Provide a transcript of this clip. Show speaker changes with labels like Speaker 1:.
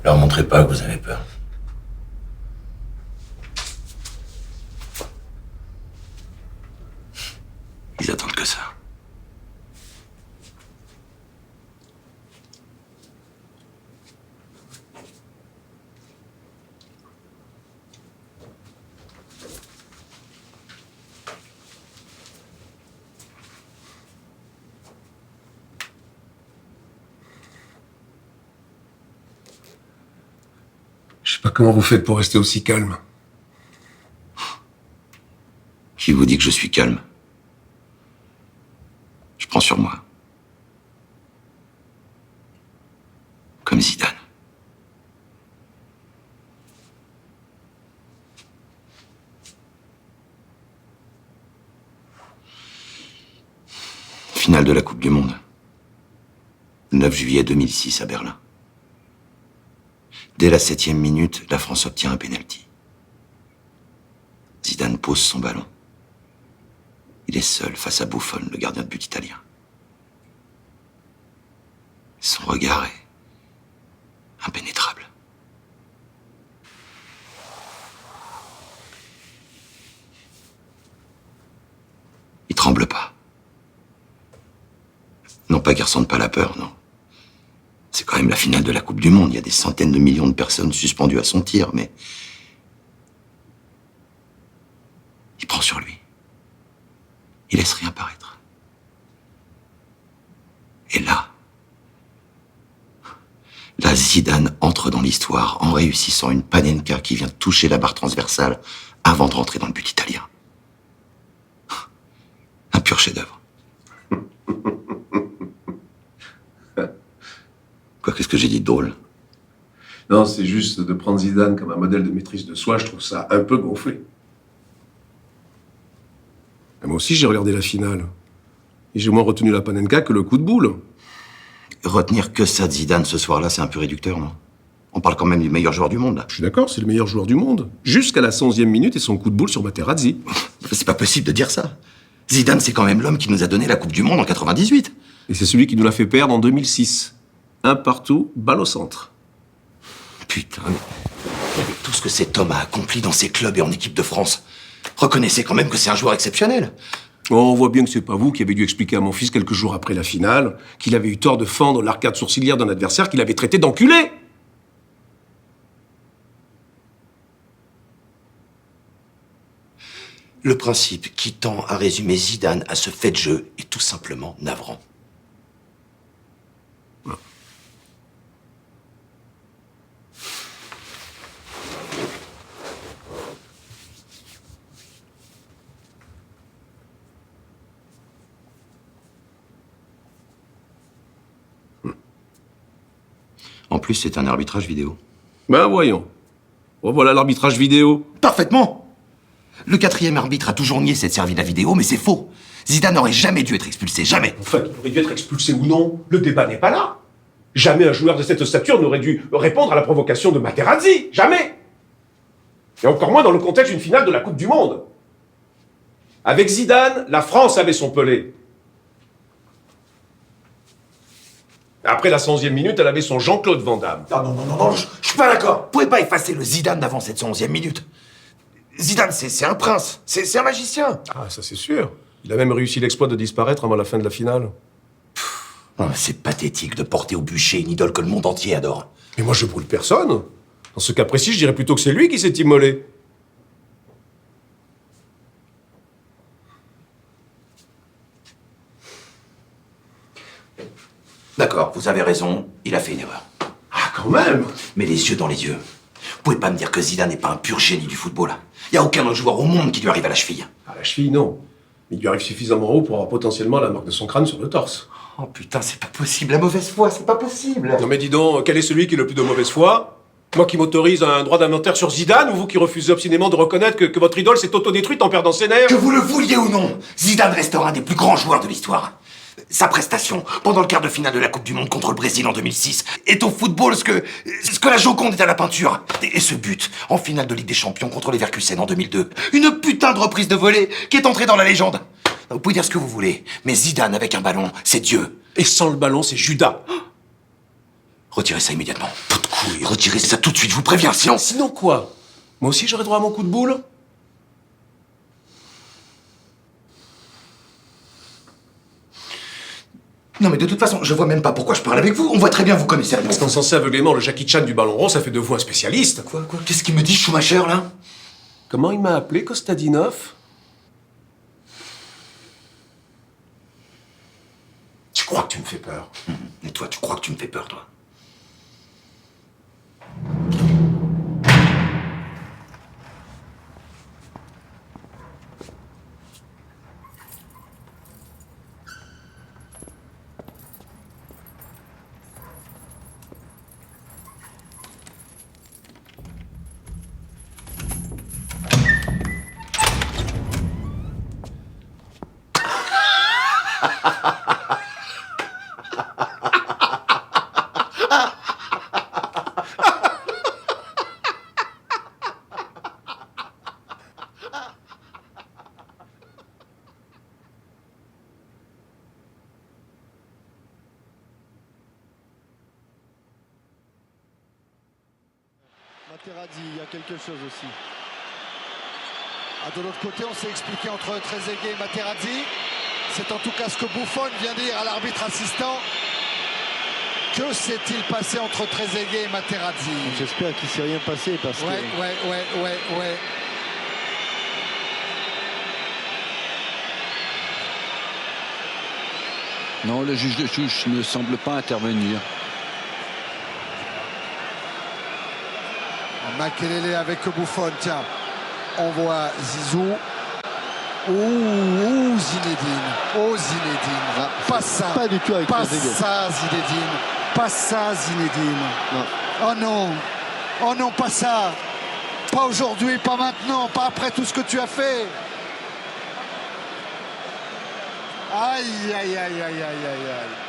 Speaker 1: Leur montrez pas que vous avez peur. Ils attendent que ça.
Speaker 2: Je sais pas comment vous faites pour rester aussi calme.
Speaker 1: Qui vous dit que je suis calme? Je prends sur moi. Comme Zidane. Finale de la Coupe du Monde. 9 juillet 2006 à Berlin. Dès la 7e minute, la France obtient un pénalty. Zidane pose son ballon. Il est seul face à Buffon, le gardien de but italien. Son regard est impénétrable. Il tremble pas. Non pas qu'il ressente pas la peur, non. C'est quand même la finale de la Coupe du Monde. Il y a des centaines de millions de personnes suspendues à son tir, mais... il prend sur lui. Il laisse rien paraître. Et là, Zidane entre dans l'histoire en réussissant une panenka qui vient toucher la barre transversale avant de rentrer dans le but italien. Un pur chef-d'œuvre. Quoi, qu'est-ce que j'ai dit de drôle?
Speaker 2: Non, c'est juste de prendre Zidane comme un modèle de maîtrise de soi, je trouve ça un peu gonflé. Et moi aussi, j'ai regardé la finale. Et j'ai moins retenu la panenka que le coup de boule.
Speaker 1: Retenir que ça de Zidane ce soir-là, c'est un peu réducteur, non? On parle quand même du meilleur joueur du monde, là.
Speaker 2: Je suis d'accord, c'est le meilleur joueur du monde. Jusqu'à la 111e minute et son coup de boule sur Materazzi.
Speaker 1: C'est pas possible de dire ça. Zidane, c'est quand même l'homme qui nous a donné la Coupe du Monde en 98.
Speaker 2: Et c'est celui qui nous l'a fait perdre en 2006. Un partout, balle au centre.
Speaker 1: Putain, mais avec tout ce que cet homme a accompli dans ses clubs et en équipe de France, reconnaissez quand même que c'est un joueur exceptionnel.
Speaker 2: Oh, on voit bien que c'est pas vous qui avez dû expliquer à mon fils quelques jours après la finale qu'il avait eu tort de fendre l'arcade sourcilière d'un adversaire qu'il avait traité d'enculé.
Speaker 1: Le principe qui tend à résumer Zidane à ce fait de jeu est tout simplement navrant. En plus, c'est un arbitrage vidéo.
Speaker 2: Ben voyons. Voilà l'arbitrage vidéo.
Speaker 1: Parfaitement. Le 4e arbitre a toujours nié s'être servi de la vidéo, mais c'est faux. Zidane n'aurait jamais dû être expulsé, jamais.
Speaker 2: Enfin, il aurait dû être expulsé ou non, le débat n'est pas là. Jamais un joueur de cette stature n'aurait dû répondre à la provocation de Materazzi. Jamais. Et encore moins dans le contexte d'une finale de la Coupe du Monde. Avec Zidane, la France avait son Pelé. Après la 111e minute, elle avait son Jean-Claude Van Damme.
Speaker 1: Non, je suis pas d'accord. Vous pouvez pas effacer le Zidane d'avant cette 111e minute. Zidane, c'est un prince, c'est un magicien.
Speaker 2: Ah, ça c'est sûr. Il a même réussi l'exploit de disparaître avant la fin de la finale.
Speaker 1: Oh, c'est pathétique de porter au bûcher une idole que le monde entier adore.
Speaker 2: Mais moi, je brûle personne. Dans ce cas précis, je dirais plutôt que c'est lui qui s'est immolé.
Speaker 1: D'accord, vous avez raison, il a fait une erreur.
Speaker 2: Ah, quand même.
Speaker 1: Mais les yeux dans les yeux. Vous pouvez pas me dire que Zidane n'est pas un pur génie du football. Il y a aucun autre joueur au monde qui lui arrive à la cheville.
Speaker 2: À la cheville, non. Il lui arrive suffisamment haut pour avoir potentiellement la marque de son crâne sur le torse.
Speaker 1: Oh putain, c'est pas possible, la mauvaise foi, c'est pas possible.
Speaker 2: Non mais dis donc, quel est celui qui est le plus de mauvaise foi? Moi qui m'autorise un droit d'inventaire sur Zidane, ou vous qui refusez obstinément de reconnaître que votre idole s'est autodétruite en perdant ses nerfs?
Speaker 1: Que vous le vouliez ou non, Zidane restera un des plus grands joueurs de l'histoire. Sa prestation pendant le quart de finale de la Coupe du Monde contre le Brésil en 2006 est au football ce que la Joconde est à la peinture. Et ce but en finale de Ligue des Champions contre les Leverkusen en 2002, une putain de reprise de volée qui est entrée dans la légende. Vous pouvez dire ce que vous voulez, mais Zidane avec un ballon, c'est Dieu.
Speaker 2: Et sans le ballon, c'est Judas.
Speaker 1: Retirez ça immédiatement. Pot de couille. Retirez ça tout de suite, je vous préviens, sinon...
Speaker 2: Sinon quoi? Moi aussi j'aurais droit à mon coup de boule?
Speaker 1: Non mais de toute façon, je vois même pas pourquoi je parle avec vous. On voit très bien vous connaissez rien.
Speaker 2: Parce qu'on censé aveuglément le Jackie Chan du ballon rond, ça fait de vous un spécialiste.
Speaker 1: Quoi? Qu'est-ce qu'il me dit, Schumacher, là?
Speaker 2: Comment il m'a appelé, Kostadinov? Tu crois que tu me fais peur?
Speaker 1: Et toi, tu crois que tu me fais peur, toi?
Speaker 3: Materazzi, il y a quelque chose aussi. De l'autre côté, on s'est expliqué entre Trezeguet et Materazzi. C'est en tout cas ce que Buffon vient dire à l'arbitre assistant. Que s'est-il passé entre Trezeguet et Materazzi?
Speaker 4: J'espère qu'il ne s'est rien passé parce que...
Speaker 3: Ouais.
Speaker 4: Non, le juge de touche ne semble pas intervenir.
Speaker 3: Makelele avec Buffon, tiens. On voit Zizou. Ouh, Zinedine. Oh, Zinedine.
Speaker 4: Ah,
Speaker 3: pas ça.
Speaker 4: Pas du tout avec
Speaker 3: Pas
Speaker 4: Trezeguet.
Speaker 3: ça, Zinedine. Pas ça, Zinedine.
Speaker 4: Non.
Speaker 3: Oh non. Oh non, pas ça. Pas aujourd'hui, pas maintenant, pas après tout ce que tu as fait. Aïe, aïe, aïe, aïe, aïe, aïe, aïe.